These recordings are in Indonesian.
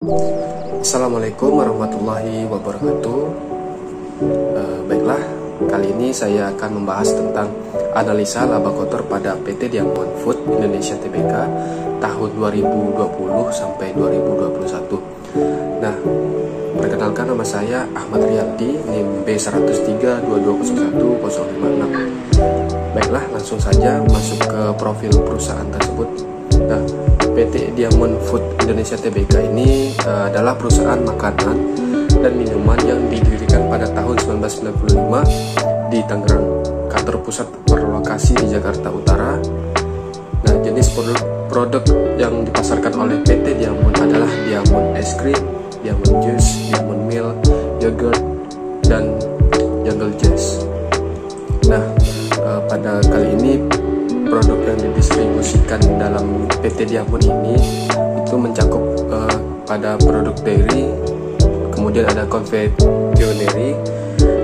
Assalamualaikum warahmatullahi wabarakatuh. Baiklah, kali ini saya akan membahas tentang analisa laba kotor pada PT Diamond Food Indonesia Tbk tahun 2020 sampai 2021. Nah, perkenalkan, nama saya Ahmad Riyaldi, NIM B132201056. Baiklah, langsung saja masuk ke profil perusahaan tersebut. Nah, PT Diamond Food Indonesia Tbk ini adalah perusahaan makanan dan minuman yang didirikan pada tahun 1995 di Tangerang. Kantor pusat berlokasi di Jakarta Utara. Nah, jenis produk yang dipasarkan oleh PT Diamond adalah Diamond es krim, Diamond juice, Diamond milk, yogurt, dan Jungle Jazz. Nah, pada kali ini produk yang didistribusikan dalam PT Diamond ini itu mencakup pada produk dairy, kemudian ada konvesioneri,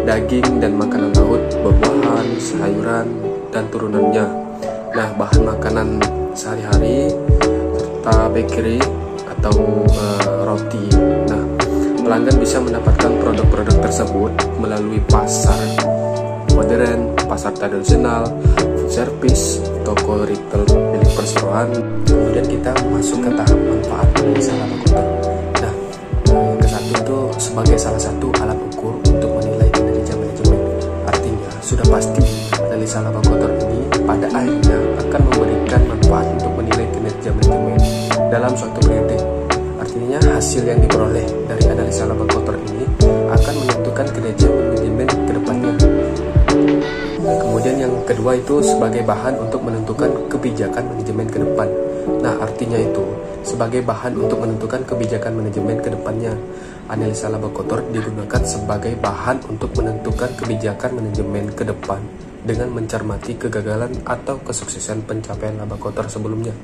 daging dan makanan laut, buah-buahan, sayuran, dan turunannya. Nah, bahan makanan sehari-hari serta bakery atau roti. Nah, pelanggan bisa mendapatkan produk-produk tersebut melalui pasar modern, pasar tradisional, food service, toko retail milik perseroan. Kemudian kita masuk ke tahap manfaat analisa laba kotor. Nah, yang ke satu itu sebagai salah satu alat ukur untuk menilai kinerja manajemen. Artinya sudah pasti analisa laba kotor ini pada akhirnya akan memberikan manfaat untuk menilai kinerja manajemen dalam suatu periode. Artinya hasil yang diperoleh dari analisa laba kotor ini akan menentukan kinerja manajemen ke depannya. Kemudian yang kedua itu sebagai bahan untuk menentukan kebijakan manajemen ke depan. Nah, artinya itu sebagai bahan untuk menentukan kebijakan manajemen ke depannya. Analisa laba kotor digunakan sebagai bahan untuk menentukan kebijakan manajemen ke depan dengan mencermati kegagalan atau kesuksesan pencapaian laba kotor sebelumnya.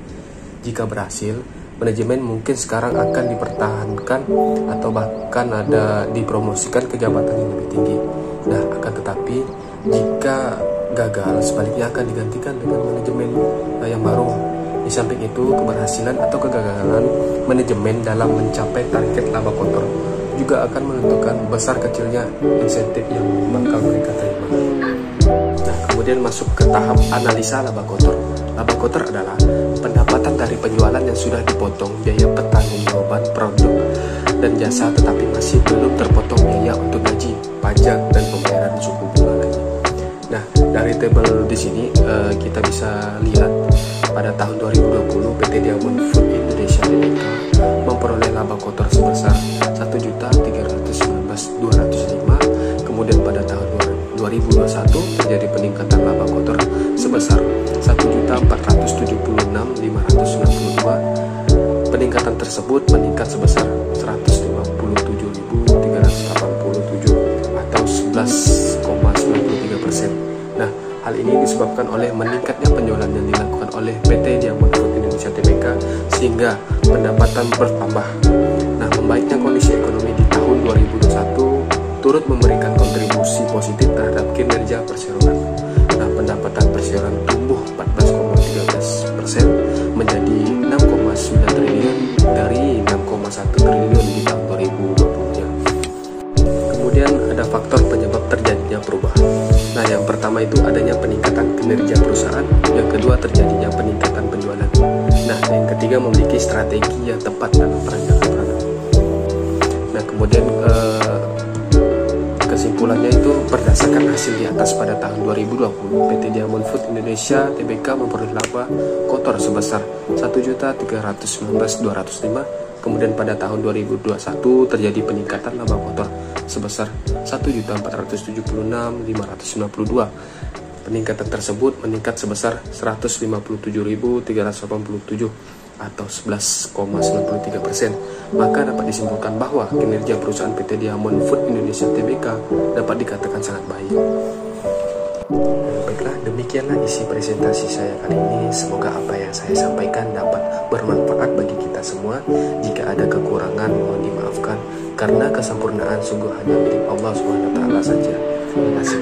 Jika berhasil, manajemen mungkin sekarang akan dipertahankan atau bahkan ada dipromosikan ke jabatan yang lebih tinggi. Nah, akan tetapi jika gagal, sebaliknya akan digantikan dengan manajemen yang baru. Di samping itu, keberhasilan atau kegagalan manajemen dalam mencapai target laba kotor juga akan menentukan besar kecilnya insentif yang bakal mereka terima. Nah, kemudian masuk ke tahap analisa laba kotor. Laba kotor adalah pendapatan dari penjualan yang sudah dipotong biaya pertanggungjawaban produk dan jasa, tetapi masih belum terpotong biaya untuk gaji, pajak, dan pembayaran suku bunga lagi. Nah, dari tabel di sini kita bisa lihat pada tahun 2020 PT Diamond Food Indonesia Tbk memperoleh laba kotor sebesar 1.319.205. Kemudian pada tahun 2021 terjadi peningkatan laba kotor sebesar 1.476.562. Peningkatan tersebut meningkat sebesar 157.387 atau 11,93%. Nah, hal ini disebabkan oleh meningkatnya penjualan yang dilakukan oleh PT Diamond Food Indonesia Tbk sehingga pendapatan bertambah. Nah, membaiknya kondisi ekonomi di tahun 2021 turut memberikan kontribusi positif terhadap kinerja perseroan. Nah, pendapatan perseroan tumbuh 14,13% menjadi 6,9 triliun dari 6,1 triliun di tahun 2020-nya. Kemudian ada faktor penyebab terjadinya perubahan. Nah, yang pertama itu adanya peningkatan kinerja perusahaan, yang kedua terjadinya peningkatan penjualan. Nah, yang ketiga memiliki strategi yang tepat dalam perencanaan produk. Nah, kemudian kesimpulannya itu berdasarkan hasil di atas pada tahun 2020 PT Diamond Food Indonesia Tbk memperoleh laba kotor sebesar 1.319.205. Kemudian pada tahun 2021 terjadi peningkatan laba kotor sebesar 1.476.592. Peningkatan tersebut meningkat sebesar 157.387 atau 11,93%. Maka dapat disimpulkan bahwa kinerja perusahaan PT Diamond Food Indonesia Tbk dapat dikatakan sangat baik. Baiklah, demikianlah isi presentasi saya kali ini. Semoga apa yang saya sampaikan dapat bermanfaat bagi kita semua. Jika ada kekurangan, mohon dimaafkan, karena kesempurnaan sungguh hanya milik Allah SWT saja. Terima kasih.